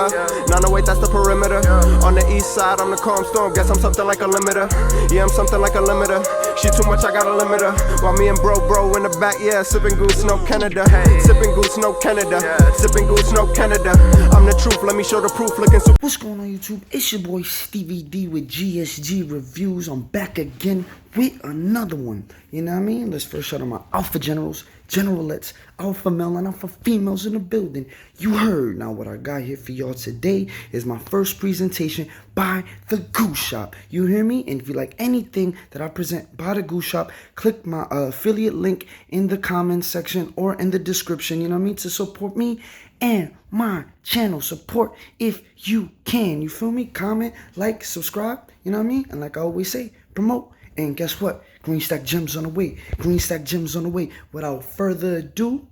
908, that's the perimeter. On the east side, I'm the calm storm. Guess I'm something like a limiter. Yeah, I'm something like a limiter. She too much, I got a limiter. While me and bro in the back, yeah, sipping goose, no Canada. Sipping goose, no Canada. Sipping goose, no Canada. I'm the truth, let me show the proof. Looking super. What's going on, YouTube? It's your boy Stevie D with GSG Reviews. I'm back again with another one. You know what I mean? Let's first shout out my alpha generals, generalettes, alpha male and alpha females in the building. You heard. Now what I got here for y'all today is my first presentation by the Goose Shop. You hear me? And if you like anything that I present by the Goose Shop, click my affiliate link in the comments section or in the description, you know what I mean, to support me and my channel. Support if you can. You feel me? Comment, like, subscribe, you know what I mean? And like I always say, promote. And guess what? Green stack gems on the way. Green stack gems on the way. Without further ado,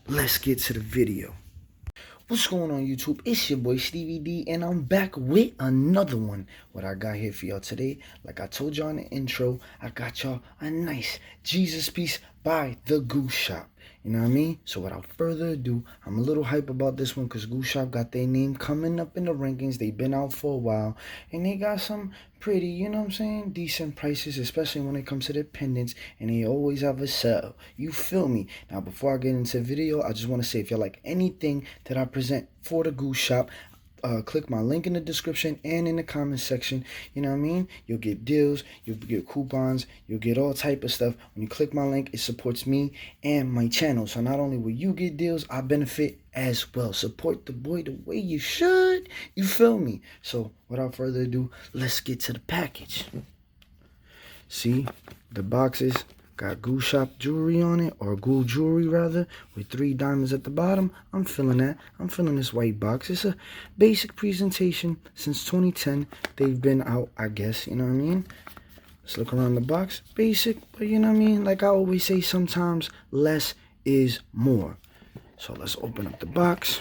let's get to the video. What's going on, YouTube? It's your boy Stevie D, and I'm back with another one. What I got here for y'all today, like I told y'all in the intro, I got y'all a nice Jesus piece by the Goose Shop. You know what I mean? So without further ado, I'm a little hype about this one because Goose Shop got their name coming up in the rankings. They've been out for a while, and they got some pretty, you know what I'm saying, decent prices, especially when it comes to their pendants, and they always have a sale. You feel me? Now, before I get into the video, I just want to say, if you like anything that I present for the Goose Shop, click my link in the description and in the comment section. You know what I mean? You'll get deals, you'll get coupons, you'll get all type of stuff. When you click my link, it supports me and my channel. So not only will you get deals, I benefit as well. Support the boy the way you should. You feel me? So without further ado, let's get to the package. See, the boxes got Goose Shop jewelry on it, or gold jewelry rather, with 3 diamonds at the bottom. I'm feeling that. I'm feeling this white box. It's a basic presentation. Since 2010, they've been out, I guess. You know what I mean? Let's look around the box. Basic, but you know what I mean? Like I always say, sometimes less is more. So let's open up the box.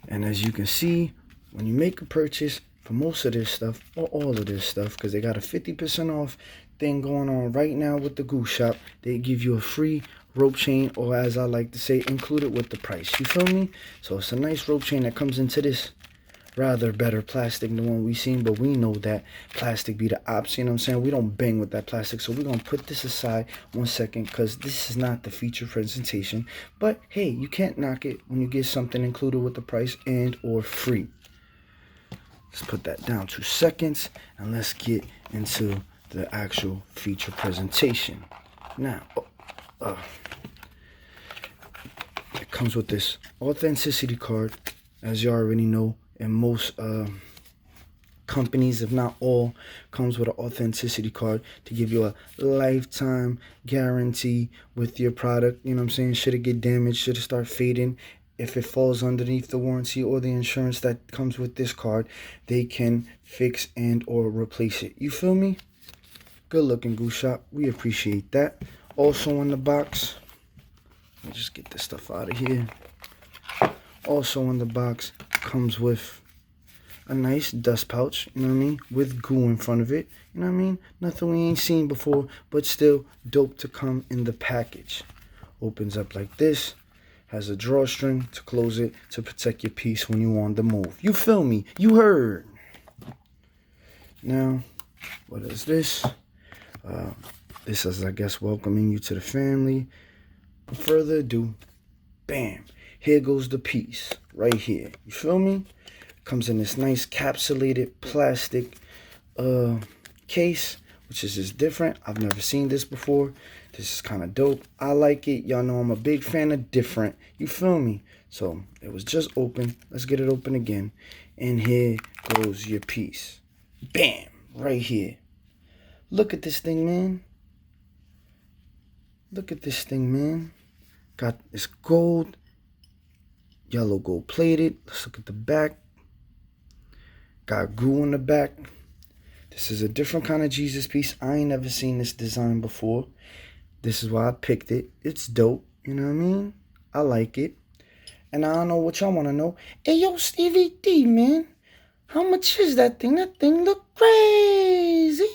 And as you can see, when you make a purchase for most of this stuff, or all of this stuff, because they got a 50% off thing going on right now with the Goose Shop, they give you a free rope chain, or as I like to say, included with the price. You feel me? So it's a nice rope chain that comes into this rather better plastic than the one we seen, but we know that plastic be the ops, you know what I'm saying? We don't bang with that plastic, so we're gonna put this aside 1 second, because this is not the feature presentation. But hey, you can't knock it when you get something included with the price and or free. Let's put that down 2 seconds, and let's get into the actual feature presentation. Now, it comes with this authenticity card, as you already know. And most companies, if not all, comes with an authenticity card to give you a lifetime guarantee with your product. You know what I'm saying? Should it get damaged, should it start fading, if it falls underneath the warranty or the insurance that comes with this card, they can fix and or replace it. You feel me? Good looking, Goose Shop. We appreciate that. Also in the box, let me just get this stuff out of here. Also in the box comes with a nice dust pouch, you know what I mean, with goo in front of it. You know what I mean? Nothing we ain't seen before, but still dope to come in the package. Opens up like this. Has a drawstring to close it to protect your piece when you on the move. You feel me? You heard. Now, what is this? This is, I guess, welcoming you to the family. Without further ado, bam, here goes the piece right here. You feel me? Comes in this nice capsulated plastic case, which is just different. I've never seen this before. This is kind of dope. I like it. Y'all know I'm a big fan of different. You feel me? So it was just open. Let's get it open again. And here goes your piece. Bam, right here. Look at this thing, man. Look at this thing, man. Got this gold, yellow gold plated. Let's look at the back. Got glue in the back. This is a different kind of Jesus piece. I ain't never seen this design before. This is why I picked it. It's dope. You know what I mean? I like it. And I don't know what y'all want to know. Hey, yo, Stevie D, man. How much is that thing? That thing look crazy.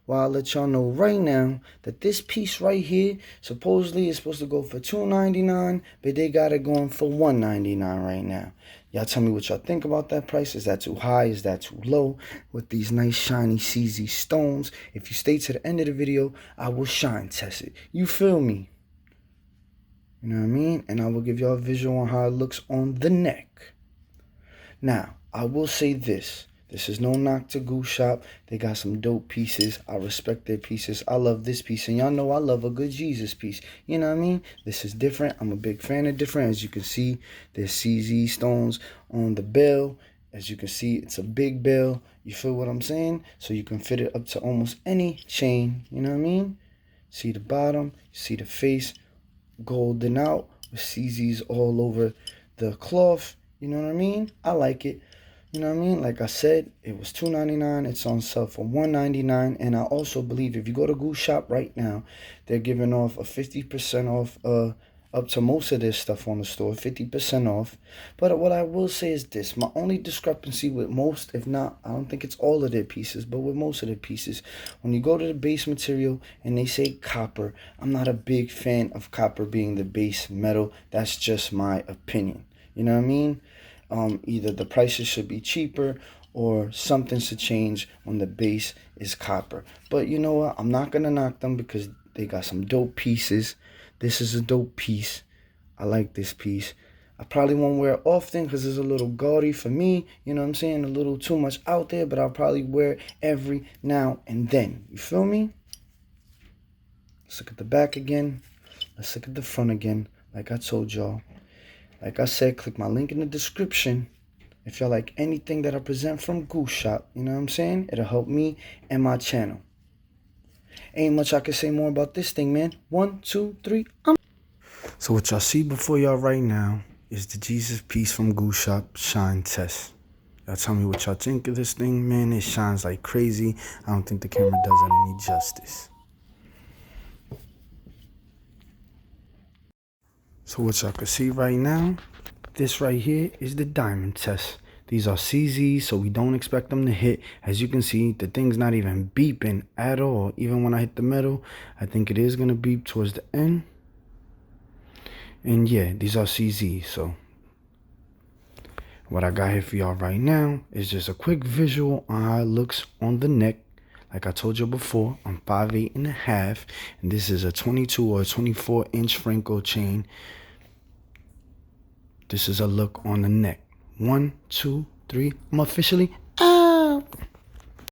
Well, I'll let y'all know right now that this piece right here supposedly is supposed to go for $2.99, but they got it going for $1.99 right now. Y'all tell me what y'all think about that price. Is that too high? Is that too low? With these nice shiny CZ stones. If you stay to the end of the video, I will shine test it. You feel me? You know what I mean? And I will give y'all a visual on how it looks on the neck. Now, I will say this. This is no knock to Goose Shop. They got some dope pieces. I respect their pieces. I love this piece. And y'all know I love a good Jesus piece. You know what I mean? This is different. I'm a big fan of different. As you can see, there's CZ stones on the bell. As you can see, it's a big bell. You feel what I'm saying? So you can fit it up to almost any chain. You know what I mean? See the bottom. See the face. Golden out. With CZs all over the cloth. You know what I mean? I like it. You know what I mean? Like I said, it was $2.99. It's on sale for $1.99. And I also believe if you go to Goose Shop right now, they're giving off a 50% off up to most of their stuff on the store, 50% off. But what I will say is this. My only discrepancy with most, if not, I don't think it's all of their pieces, but with most of their pieces, when you go to the base material and they say copper, I'm not a big fan of copper being the base metal. That's just my opinion. You know what I mean? Either the prices should be cheaper or something should change when the base is copper. But you know what? I'm not going to knock them because they got some dope pieces. This is a dope piece. I like this piece. I probably won't wear it often because it's a little gaudy for me. You know what I'm saying? A little too much out there, but I'll probably wear it every now and then. You feel me? Let's look at the back again. Let's look at the front again. Like I told y'all. Like I said, click my link in the description. If y'all like anything that I present from Goose Shop, you know what I'm saying? It'll help me and my channel. Ain't much I can say more about this thing, man. 1, 2, 3. So what y'all see before y'all right now is the Jesus piece from Goose Shop Shine Test. Y'all tell me what y'all think of this thing, man. It shines like crazy. I don't think the camera does it any justice. So what y'all can see right now, this right here is the diamond test. These are CZs, so we don't expect them to hit. As you can see, the thing's not even beeping at all. Even when I hit the metal, I think it is going to beep towards the end. And yeah, these are CZs, so what I got here for y'all right now is just a quick visual on how it looks on the neck. Like I told you before, I'm 5'8.5", and this is a 22 or 24-inch Franco chain. This is a look on the neck. 1, 2, 3. I'm officially